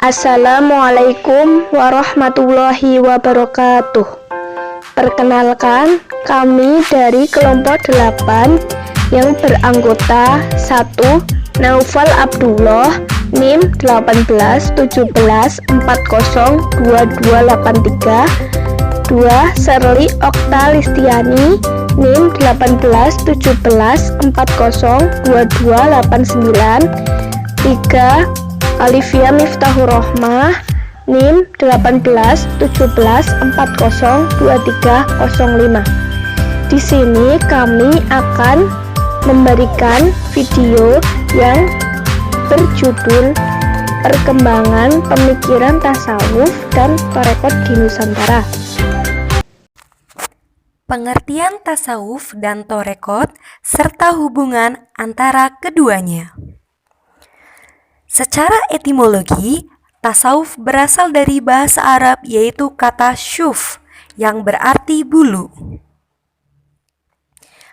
Assalamualaikum warahmatullahi wabarakatuh. Perkenalkan, kami dari kelompok 8 yang beranggota 1. Naufal Abdullah, NIM 1817402283. 2. Serli Okta Listiani, NIM 1817402289. 3. Alivia Miftahur Rohmah, NIM 1817402305. Di sini kami akan memberikan video yang berjudul Perkembangan Pemikiran Tasawuf dan Torekot di Nusantara. Pengertian tasawuf dan torekot serta hubungan antara keduanya. Secara etimologi, tasawuf berasal dari bahasa Arab yaitu kata syuf yang berarti bulu.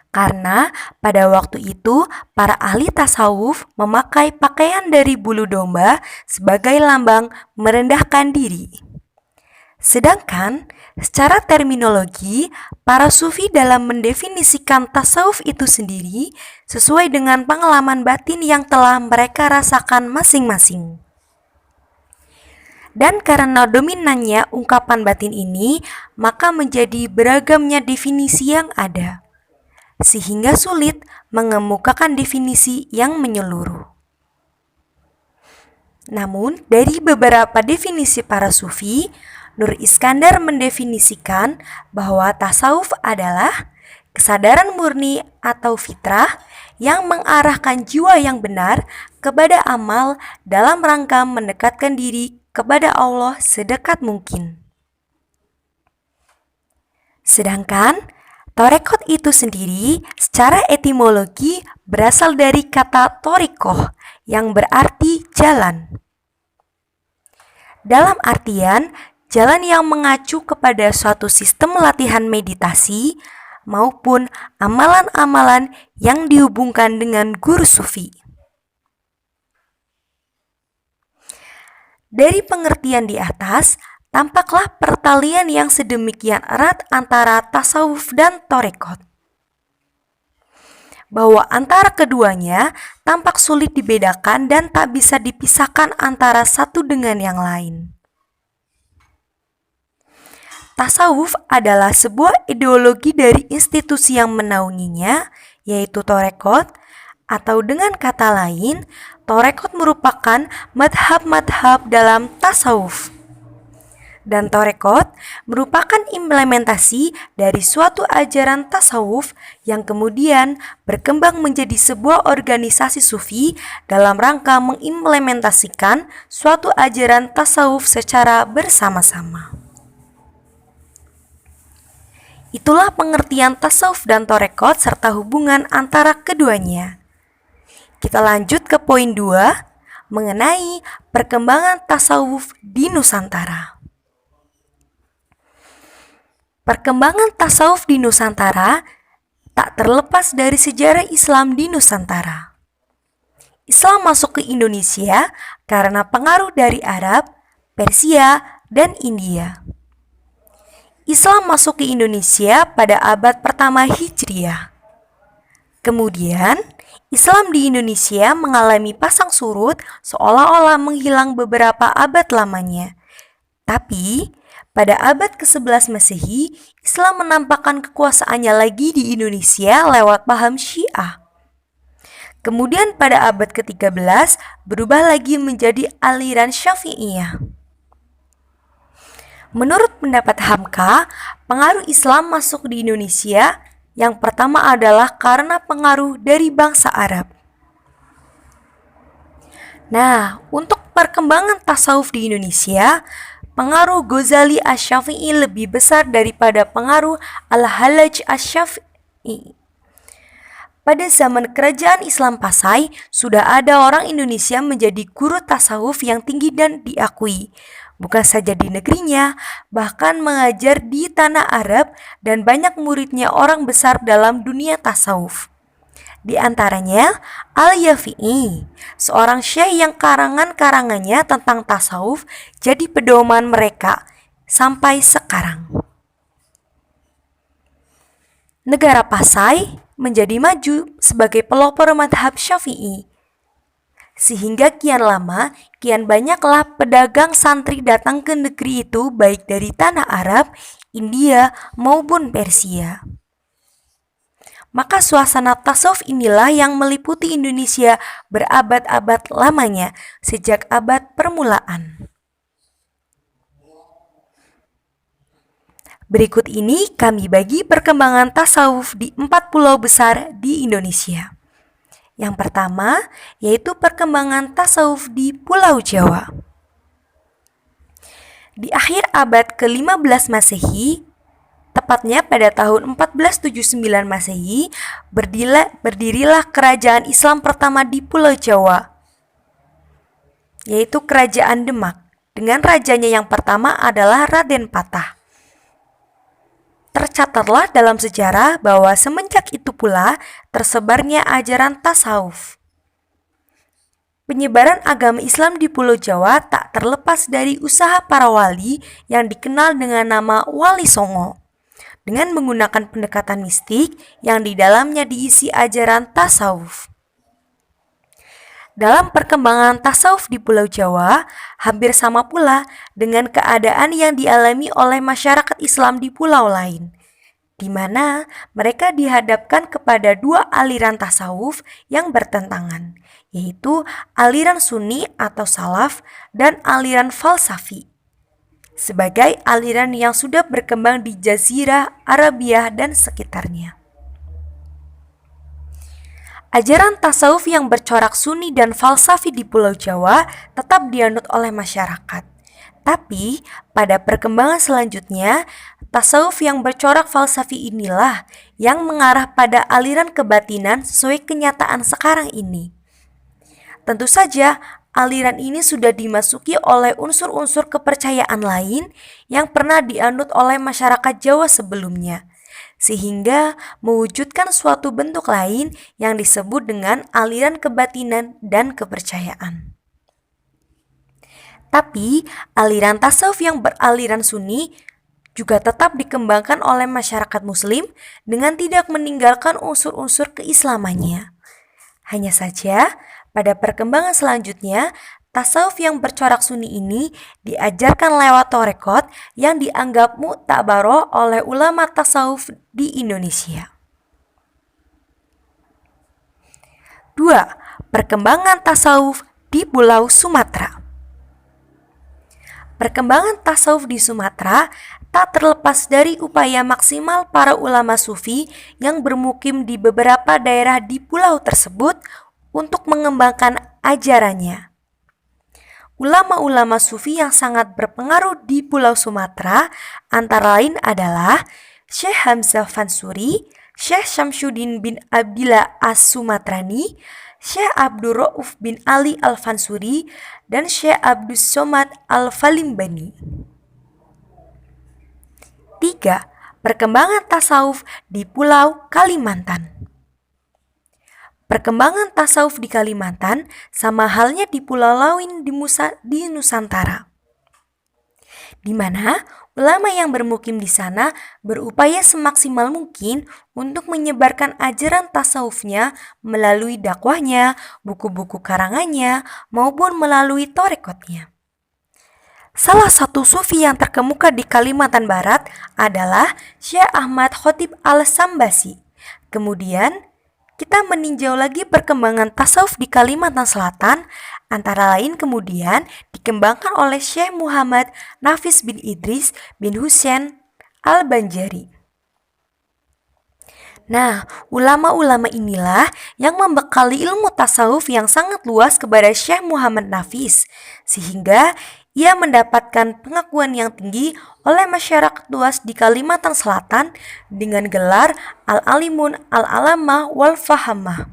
Karena pada waktu itu para ahli tasawuf memakai pakaian dari bulu domba sebagai lambang merendahkan diri. Sedangkan secara terminologi, para sufi dalam mendefinisikan tasawuf itu sendiri sesuai dengan pengalaman batin yang telah mereka rasakan masing-masing. Dan karena dominannya ungkapan batin ini, maka menjadi beragamnya definisi yang ada, sehingga sulit mengemukakan definisi yang menyeluruh. Namun, dari beberapa definisi para sufi, Nur Iskandar mendefinisikan bahwa tasawuf adalah kesadaran murni atau fitrah yang mengarahkan jiwa yang benar kepada amal dalam rangka mendekatkan diri kepada Allah sedekat mungkin. Sedangkan torekot itu sendiri secara etimologi berasal dari kata torikoh yang berarti jalan. Dalam artian, jalan yang mengacu kepada suatu sistem latihan meditasi maupun amalan-amalan yang dihubungkan dengan guru sufi. Dari pengertian di atas, tampaklah pertalian yang sedemikian erat antara tasawuf dan torekot, bahwa antara keduanya tampak sulit dibedakan dan tak bisa dipisahkan antara satu dengan yang lain. Tasawuf adalah sebuah ideologi dari institusi yang menaunginya, yaitu torekot, atau dengan kata lain, torekot merupakan madhab-madhab dalam tasawuf. Dan torekot merupakan implementasi dari suatu ajaran tasawuf yang kemudian berkembang menjadi sebuah organisasi sufi dalam rangka mengimplementasikan suatu ajaran tasawuf secara bersama-sama. Itulah pengertian tasawuf dan torekot serta hubungan antara keduanya. Kita lanjut ke poin 2 mengenai perkembangan tasawuf di Nusantara. Perkembangan tasawuf di Nusantara tak terlepas dari sejarah Islam di Nusantara. Islam masuk ke Indonesia karena pengaruh dari Arab, Persia, dan India. Islam masuk ke Indonesia pada abad pertama Hijriah. Kemudian, Islam di Indonesia mengalami pasang surut seolah-olah menghilang beberapa abad lamanya. Tapi, pada abad ke-11 Masehi, Islam menampakkan kekuasaannya lagi di Indonesia lewat paham Syiah. Kemudian pada abad ke-13 berubah lagi menjadi aliran Syafi'iyah. Menurut pendapat Hamka, pengaruh Islam masuk di Indonesia yang pertama adalah karena pengaruh dari bangsa Arab. Nah, untuk perkembangan tasawuf di Indonesia, pengaruh Ghazali Asy-Syafi'i lebih besar daripada pengaruh Al-Hallaj Asy-Syafi'i. Pada zaman kerajaan Islam Pasai, sudah ada orang Indonesia menjadi guru tasawuf yang tinggi dan diakui. Bukan saja di negerinya, bahkan mengajar di tanah Arab dan banyak muridnya orang besar dalam dunia tasawuf. Di antaranya Al-Yafi'i, seorang syekh yang karangan-karangannya tentang tasawuf jadi pedoman mereka sampai sekarang. Negara Pasai menjadi maju sebagai pelopor madhab Syafi'i. Sehingga kian lama, kian banyaklah pedagang santri datang ke negeri itu baik dari tanah Arab, India maupun Persia. Maka suasana tasawuf inilah yang meliputi Indonesia berabad-abad lamanya sejak abad permulaan. Berikut ini kami bagi perkembangan tasawuf di 4 pulau besar di Indonesia. Yang pertama yaitu perkembangan tasawuf di Pulau Jawa. Di akhir abad ke-15 Masehi, tepatnya pada tahun 1479 Masehi, berdirilah kerajaan Islam pertama di Pulau Jawa, yaitu Kerajaan Demak, dengan rajanya yang pertama adalah Raden Patah. Tercatatlah dalam sejarah bahwa semenjak itu pula tersebarnya ajaran tasawuf. Penyebaran agama Islam di Pulau Jawa tak terlepas dari usaha para wali yang dikenal dengan nama Wali Songo, dengan menggunakan pendekatan mistik yang di dalamnya diisi ajaran tasawuf. Dalam perkembangan tasawuf di Pulau Jawa, hampir sama pula dengan keadaan yang dialami oleh masyarakat Islam di pulau lain, di mana mereka dihadapkan kepada dua aliran tasawuf yang bertentangan, yaitu aliran Sunni atau Salaf dan aliran Falsafi, sebagai aliran yang sudah berkembang di Jazirah Arabia dan sekitarnya. Ajaran tasawuf yang bercorak Sunni dan Falsafi di Pulau Jawa tetap dianut oleh masyarakat. Tapi, pada perkembangan selanjutnya, tasawuf yang bercorak Falsafi inilah yang mengarah pada aliran kebatinan sesuai kenyataan sekarang ini. Tentu saja, aliran ini sudah dimasuki oleh unsur-unsur kepercayaan lain yang pernah dianut oleh masyarakat Jawa sebelumnya, sehingga mewujudkan suatu bentuk lain yang disebut dengan aliran kebatinan dan kepercayaan. Tapi, aliran tasawuf yang beraliran Sunni juga tetap dikembangkan oleh masyarakat Muslim dengan tidak meninggalkan unsur-unsur keislamannya. Hanya saja, pada perkembangan selanjutnya, tasawuf yang bercorak Sunni ini diajarkan lewat torekot yang dianggap mu'tabaroh oleh ulama tasawuf di Indonesia. 2. Perkembangan tasawuf di Pulau Sumatera. Perkembangan tasawuf di Sumatera tak terlepas dari upaya maksimal para ulama sufi yang bermukim di beberapa daerah di pulau tersebut untuk mengembangkan ajarannya. Ulama-ulama sufi yang sangat berpengaruh di Pulau Sumatera antara lain adalah Syekh Hamzah Fansuri, Syekh Syamsuddin bin Abdillah As-Sumatrani, Syekh Abdul Rauf bin Ali Al-Fansuri, dan Syekh Abdus Somad Al-Falimbani. 3. Perkembangan tasawuf di Pulau Kalimantan. Perkembangan tasawuf di Kalimantan sama halnya di pulau lain di Nusantara, di mana ulama yang bermukim di sana berupaya semaksimal mungkin untuk menyebarkan ajaran tasawufnya melalui dakwahnya, buku-buku karangannya, maupun melalui torekotnya. Salah satu sufi yang terkemuka di Kalimantan Barat adalah Syekh Ahmad Khotib Al-Sambasi. Kemudian, kita meninjau lagi perkembangan tasawuf di Kalimantan Selatan, antara lain kemudian dikembangkan oleh Syekh Muhammad Nafis bin Idris bin Husain Al-Banjari. Nah, ulama-ulama inilah yang membekali ilmu tasawuf yang sangat luas kepada Syekh Muhammad Nafis, sehingga ia mendapatkan pengakuan yang tinggi oleh masyarakat luas di Kalimantan Selatan dengan gelar Al-Alimun Al-Alamah Wal-Fahamah.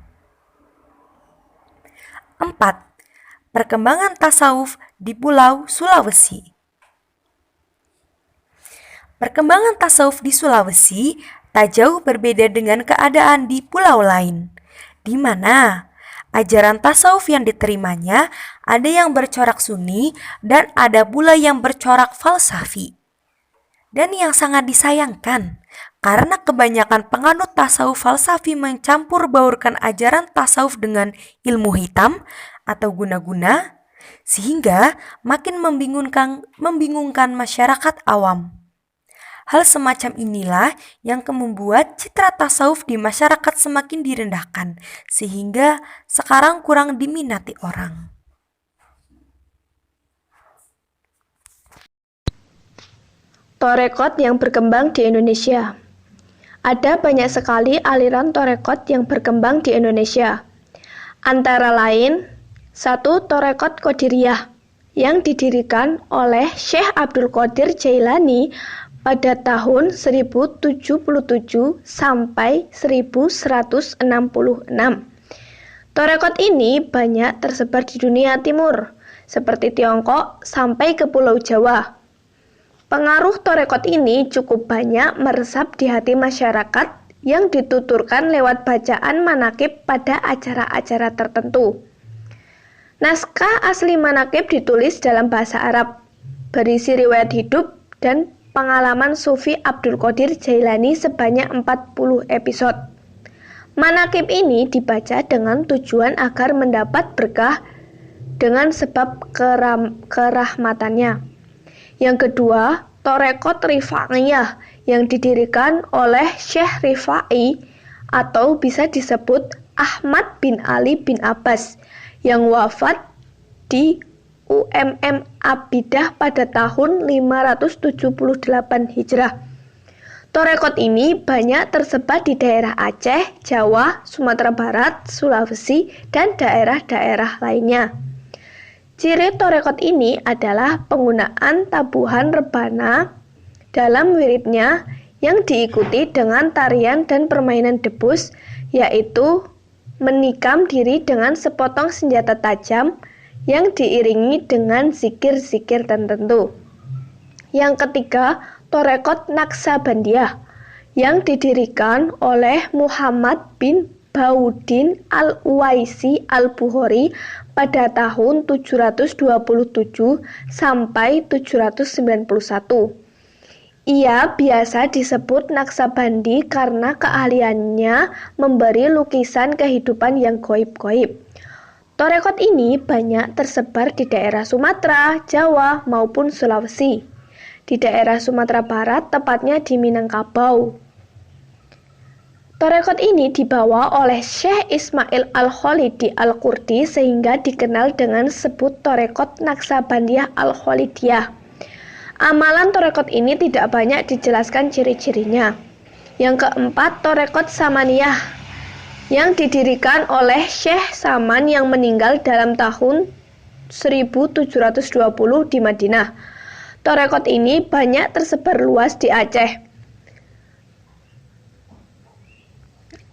4. Perkembangan tasawuf di Pulau Sulawesi. Perkembangan tasawuf di Sulawesi tak jauh berbeda dengan keadaan di pulau lain. di mana ajaran tasawuf yang diterimanya ada yang bercorak sunni dan ada pula yang bercorak falsafi. Dan yang sangat disayangkan, karena kebanyakan penganut tasawuf falsafi mencampur baurkan ajaran tasawuf dengan ilmu hitam atau guna-guna, sehingga makin membingungkan masyarakat awam. Hal semacam inilah yang membuat citra tasawuf di masyarakat semakin direndahkan, sehingga sekarang kurang diminati orang. Torekot yang berkembang di Indonesia. Ada banyak sekali aliran torekot yang berkembang di Indonesia. Antara lain, 1. Torekot Qadiriyah yang didirikan oleh Syekh Abdul Qadir Jailani pada tahun 1077 sampai 1166. Torekot ini banyak tersebar di dunia timur, seperti Tiongkok sampai ke Pulau Jawa. Pengaruh torekot ini cukup banyak meresap di hati masyarakat yang dituturkan lewat bacaan manakib pada acara-acara tertentu. Naskah asli manakib ditulis dalam bahasa Arab, berisi riwayat hidup dan pengalaman Sufi Abdul Qadir Jailani sebanyak 40 episode. Manakib ini dibaca dengan tujuan agar mendapat berkah dengan sebab kerahmatannya. Yang kedua, Torekot Rifa'iyah yang didirikan oleh Syekh Rifai atau bisa disebut Ahmad bin Ali bin Abbas yang wafat di Abidah pada tahun 578 Hijrah. Torekot ini banyak tersebar di daerah Aceh, Jawa, Sumatera Barat, Sulawesi, dan daerah-daerah lainnya. Ciri torekot ini adalah penggunaan tabuhan rebana dalam wiridnya yang diikuti dengan tarian dan permainan debus, yaitu menikam diri dengan sepotong senjata tajam yang diiringi dengan zikir-zikir tertentu. Yang ketiga, torekot Naksabandiyah yang didirikan oleh Muhammad bin Baudin Al-Uwaisi Al-Bukhari pada tahun 727 sampai 791. Ia biasa disebut Naksabandi karena keahliannya memberi lukisan kehidupan yang goib-goib. Torekot ini banyak tersebar di daerah Sumatera, Jawa, maupun Sulawesi. Di daerah Sumatera Barat, tepatnya di Minangkabau. Torekot ini dibawa oleh Syekh Ismail Al-Khalidi Al-Qurdi sehingga dikenal dengan sebut Torekot Naksabandiyah Al-Khalidiyah. Amalan torekot ini tidak banyak dijelaskan ciri-cirinya. Yang keempat, Torekot Samaniyah yang didirikan oleh Syekh Saman yang meninggal dalam tahun 1720 di Madinah. Torekot ini banyak tersebar luas di Aceh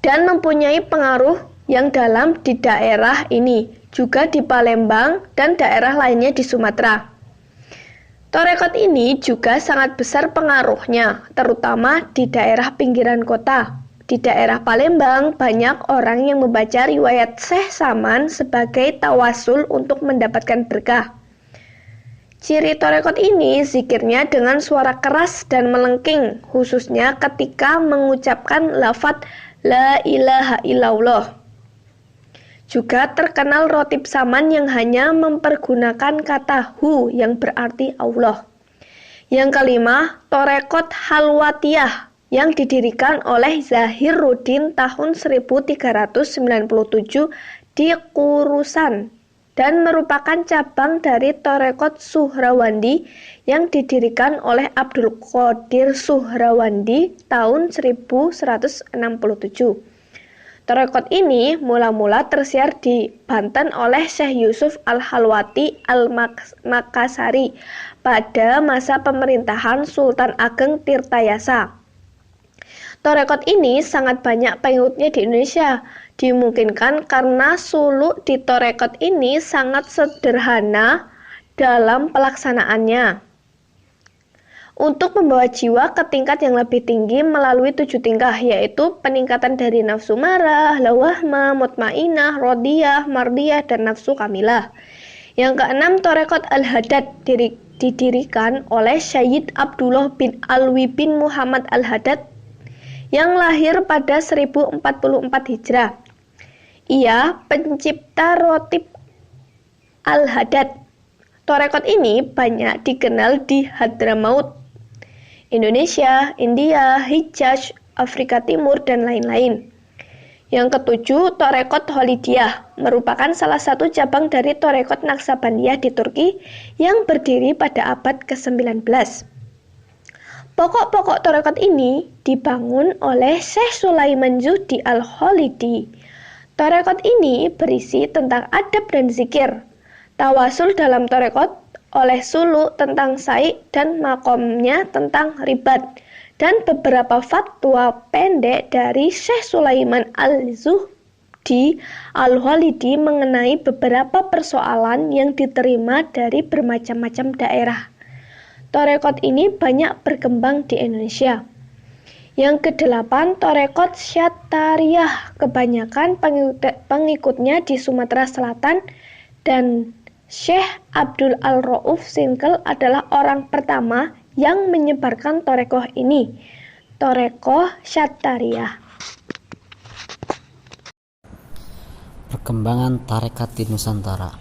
dan mempunyai pengaruh yang dalam di daerah ini, juga di Palembang dan daerah lainnya di Sumatera. Torekot ini juga sangat besar pengaruhnya, terutama di daerah pinggiran kota. Di daerah Palembang, banyak orang yang membaca riwayat Syekh Saman sebagai tawasul untuk mendapatkan berkah. Ciri torekot ini zikirnya dengan suara keras dan melengking, khususnya ketika mengucapkan lafadz La ilaha illallah. Juga terkenal rotib Saman yang hanya mempergunakan kata hu yang berarti Allah. Yang kelima, Torekot Halwatiyah yang didirikan oleh Zahiruddin tahun 1397 di Kurusan dan merupakan cabang dari Torekot Suhrawandi yang didirikan oleh Abdul Qadir Suhrawandi tahun 1167. Torekot ini mula-mula tersiar di Banten oleh Syekh Yusuf Al-Halwati Al-Makassari pada masa pemerintahan Sultan Ageng Tirtayasa. Torekot ini sangat banyak pengikutnya di Indonesia. Dimungkinkan karena suluk di torekot ini sangat sederhana dalam pelaksanaannya. untuk membawa jiwa ke tingkat yang lebih tinggi melalui 7 tingkah, yaitu peningkatan dari nafsu marah, lawahma, mutmainah, rodiyah, mardiyah, dan nafsu kamilah. Yang keenam, Torekot Al-Haddad didirikan oleh Syed Abdullah bin Alwi bin Muhammad Al-Haddad yang lahir pada 1044 Hijrah. Ia pencipta Rotib Al-Haddad. Torekot ini banyak dikenal di Hadramaut, Indonesia, India, Hijaz, Afrika Timur, dan lain-lain. Yang ketujuh, Torekot Holidiyah merupakan salah satu cabang dari Torekot Naksabandiyah di Turki yang berdiri pada abad ke-19. Pokok-pokok Torekot ini dibangun oleh Syekh Sulaiman Zuhdi Al-Kholidi. Torekot ini berisi tentang adab dan zikir, tawasul dalam Torekot oleh Sulu tentang saik dan makomnya tentang ribat, dan beberapa fatwa pendek dari Syekh Sulaiman Al-Zuhdi Al-Kholidi mengenai beberapa persoalan yang diterima dari bermacam-macam daerah. Torekot ini banyak berkembang di Indonesia. Yang kedelapan, Torekot Syatariyah. Kebanyakan pengikutnya di Sumatera Selatan, dan Syekh Abdul Al-Rauf Sinkel adalah orang pertama yang menyebarkan torekoh ini, Torekoh Syatariyah. Perkembangan tarekat di Nusantara.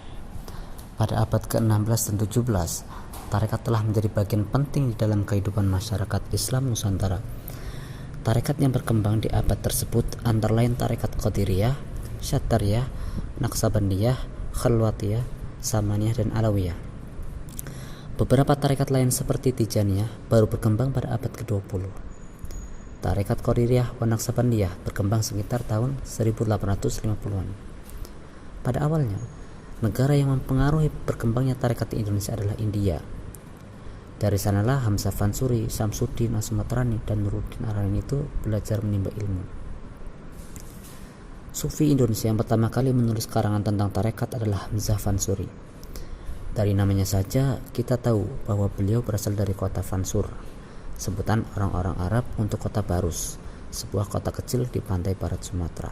Pada abad ke-16 dan 17, tarekat telah menjadi bagian penting di dalam kehidupan masyarakat Islam Nusantara. Tarekat yang berkembang di abad tersebut antara lain tarekat Qadiriyah, Syatariyah, Naksabandiyah, Khalwatiyah, Samaniyah, dan Alawiyah. Beberapa tarekat lain seperti Tijaniyah baru berkembang pada abad ke-20. Tarekat Qadiriyah wa Naksabandiyah berkembang sekitar tahun 1850-an. Pada awalnya, negara yang mempengaruhi berkembangnya tarekat di Indonesia adalah India. Dari sanalah Hamzah Fansuri, Samsuddin As-Sumatrani, dan Nuruddin Arani itu belajar menimba ilmu. Sufi Indonesia yang pertama kali menulis karangan tentang tarekat adalah Hamzah Fansuri. Dari namanya saja kita tahu bahwa beliau berasal dari kota Fansur, sebutan orang-orang Arab untuk kota Barus, sebuah kota kecil di pantai barat Sumatera.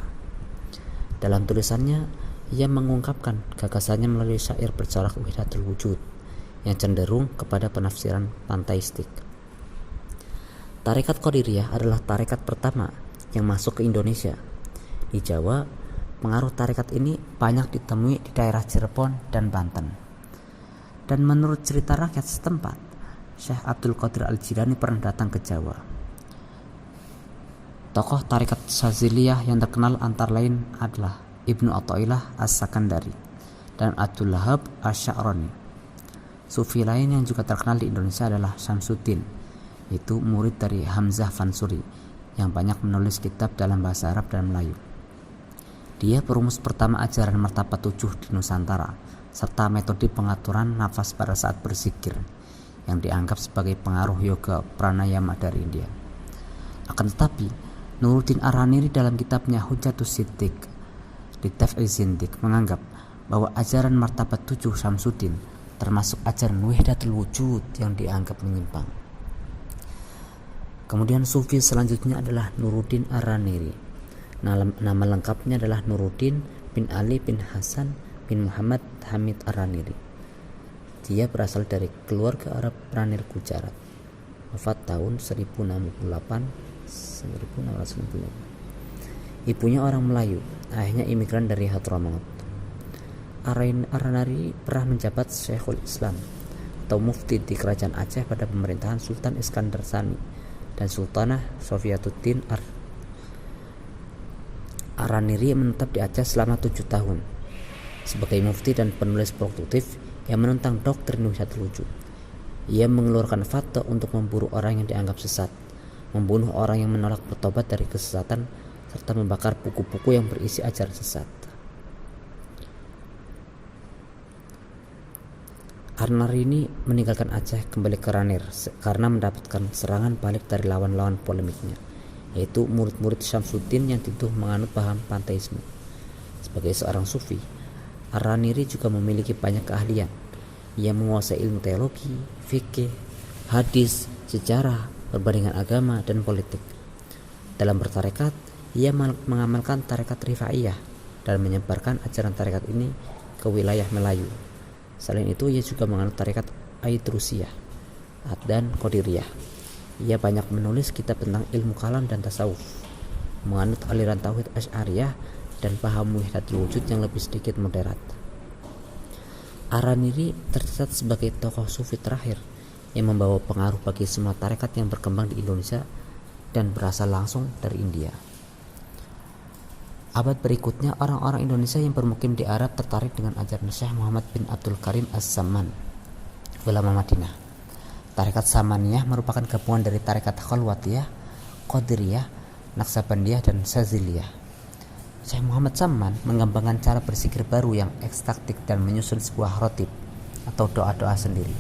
Dalam tulisannya, ia mengungkapkan gagasannya melalui syair bercorak wahdatul wujud yang cenderung kepada penafsiran panteistik. Tarekat Qadiriyah adalah tarekat pertama yang masuk ke Indonesia. Di Jawa, pengaruh tarekat ini banyak ditemui di daerah Cirebon dan Banten. Dan menurut cerita rakyat setempat, Syekh Abdul Qadir Al-Jilani pernah datang ke Jawa. Tokoh tarekat Syaziliyah yang terkenal antara lain adalah Ibnu Athaillah As-Sakandari dan Abdul Wahab Asy-Sya'rani. Sufi lain yang juga terkenal di Indonesia adalah Syamsuddin, yaitu murid dari Hamzah Fansuri yang banyak menulis kitab dalam bahasa Arab dan Melayu. Dia perumus pertama ajaran martabat 7 di Nusantara, serta metode pengaturan nafas pada saat berzikir, yang dianggap sebagai pengaruh yoga pranayama dari India. Akan tetapi, Nuruddin Araniri dalam kitabnya Hujatus Siddiq di Taf'il Zindiq menganggap bahwa ajaran martabat 7 Syamsuddin termasuk ajaran wahdatul wujud yang dianggap menyimpang. Kemudian sufi selanjutnya adalah Nuruddin Araniri. Nama lengkapnya adalah Nuruddin bin Ali bin Hasan bin Muhammad Hamid Araniri. Dia berasal dari keluarga Arab Ranir Gujarat. Wafat tahun 1665. Ibunya orang Melayu, ayahnya imigran dari Hadramaut. Araniri pernah menjabat Syekhul Islam atau mufti di kerajaan Aceh pada pemerintahan Sultan Iskandar Sani dan Sultanah Sofiyatuddin Araniri menetap di Aceh selama 7 tahun sebagai mufti dan penulis produktif yang menentang doktrin wahdatul wujud. Ia mengeluarkan fatwa untuk memburu orang yang dianggap sesat, membunuh orang yang menolak bertobat dari kesesatan, serta membakar buku-buku yang berisi ajaran sesat. Araniri meninggalkan Aceh kembali ke Ranir karena mendapatkan serangan balik dari lawan-lawan polemiknya, yaitu murid-murid Syamsuddin yang dituduh menganut paham panteisme. Sebagai seorang sufi, Araniri juga memiliki banyak keahlian. Ia menguasai ilmu teologi, fikih, hadis, sejarah, perbandingan agama, dan politik. Dalam bertarekat, ia mengamalkan tarekat Rifaiyah dan menyebarkan ajaran tarekat ini ke wilayah Melayu. Selain itu, ia juga menganut tarekat Aidrusiyah dan Qadiriyah. Ia banyak menulis kitab tentang ilmu kalam dan tasawuf, menganut aliran tauhid Asy'ariyah dan paham wahdatul wujud yang lebih sedikit moderat. Ar-Raniri tercatat sebagai tokoh sufi terakhir yang membawa pengaruh bagi semua tarekat yang berkembang di Indonesia dan berasal langsung dari India. Abad berikutnya, orang-orang Indonesia yang bermukim di Arab tertarik dengan ajaran Syekh Muhammad bin Abdul Karim As-Samman, ulama Madinah. Tarekat Samaniyah merupakan gabungan dari tarekat Khalwatiyah, Qadiriyah, Naqsabandiyah, dan Saziliyah. Syekh Muhammad Samman mengembangkan cara bersikir baru yang ekstraktik dan menyusun sebuah rotib atau doa-doa sendiri.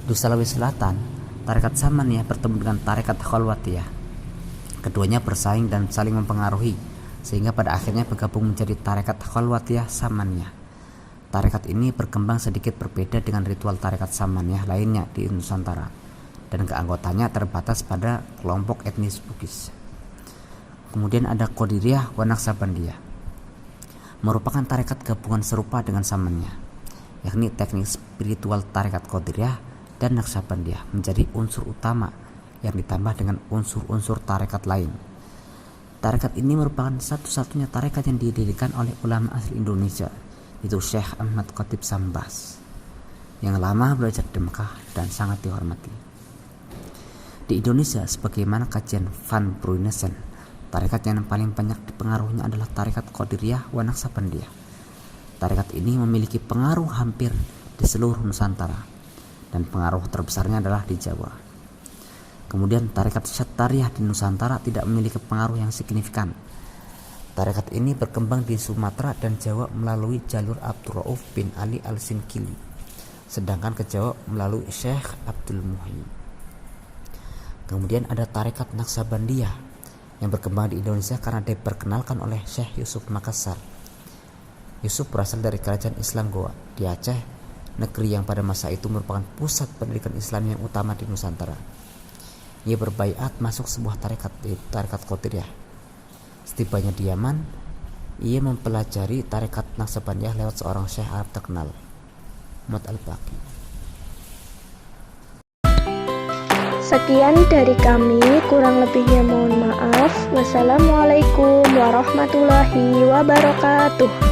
Di Sulawesi Selatan, tarekat Samaniyah bertemu dengan tarekat Khalwatiyah. Keduanya bersaing dan saling mempengaruhi, sehingga pada akhirnya bergabung menjadi tarekat Khalwatiyah Samaniyah. Tarekat ini berkembang sedikit berbeda dengan ritual tarekat Samaniyah lainnya di Nusantara, dan keanggotanya terbatas pada kelompok etnis Bugis. Kemudian ada Qadiriyah wa Naqsabandiyah, merupakan tarekat gabungan serupa dengan Samaniyah, yakni teknik spiritual tarekat Qadiriyah dan Naqsabandiyah menjadi unsur utama yang ditambah dengan unsur-unsur tarekat lain. Tarekat ini merupakan satu-satunya tarekat yang didirikan oleh ulama asli Indonesia, itu Syekh Ahmad Khatib Sambas, yang lama belajar di Mekah dan sangat dihormati. Di Indonesia, sebagaimana kajian Van Bruynesen, tarekat yang paling banyak dipengaruhinya adalah tarekat Qadiriyah wa Naqsabandiyah. Tarekat ini memiliki pengaruh hampir di seluruh Nusantara, dan pengaruh terbesarnya adalah di Jawa. Kemudian tarekat Syattariyah di Nusantara tidak memiliki pengaruh yang signifikan. Tarekat ini berkembang di Sumatera dan Jawa melalui jalur Abdul Rauf bin Ali Al-Sinkili, sedangkan ke Jawa melalui Syekh Abdul Muhyi. Kemudian ada tarekat Naqsabandiyah yang berkembang di Indonesia karena diperkenalkan oleh Syekh Yusuf Makassar. Yusuf berasal dari kerajaan Islam Goa di Aceh, negeri yang pada masa itu merupakan pusat pendidikan Islam yang utama di Nusantara. Ia berbaiat masuk sebuah tarekat, yaitu tarekat Qadiriyah. Setibanya di Yaman, ia mempelajari tarekat Naqsabandiyah lewat seorang syekh Arab terkenal, Muhammad Al-Baqi. Sekian dari kami, kurang lebihnya mohon maaf. Wassalamualaikum warahmatullahi wabarakatuh.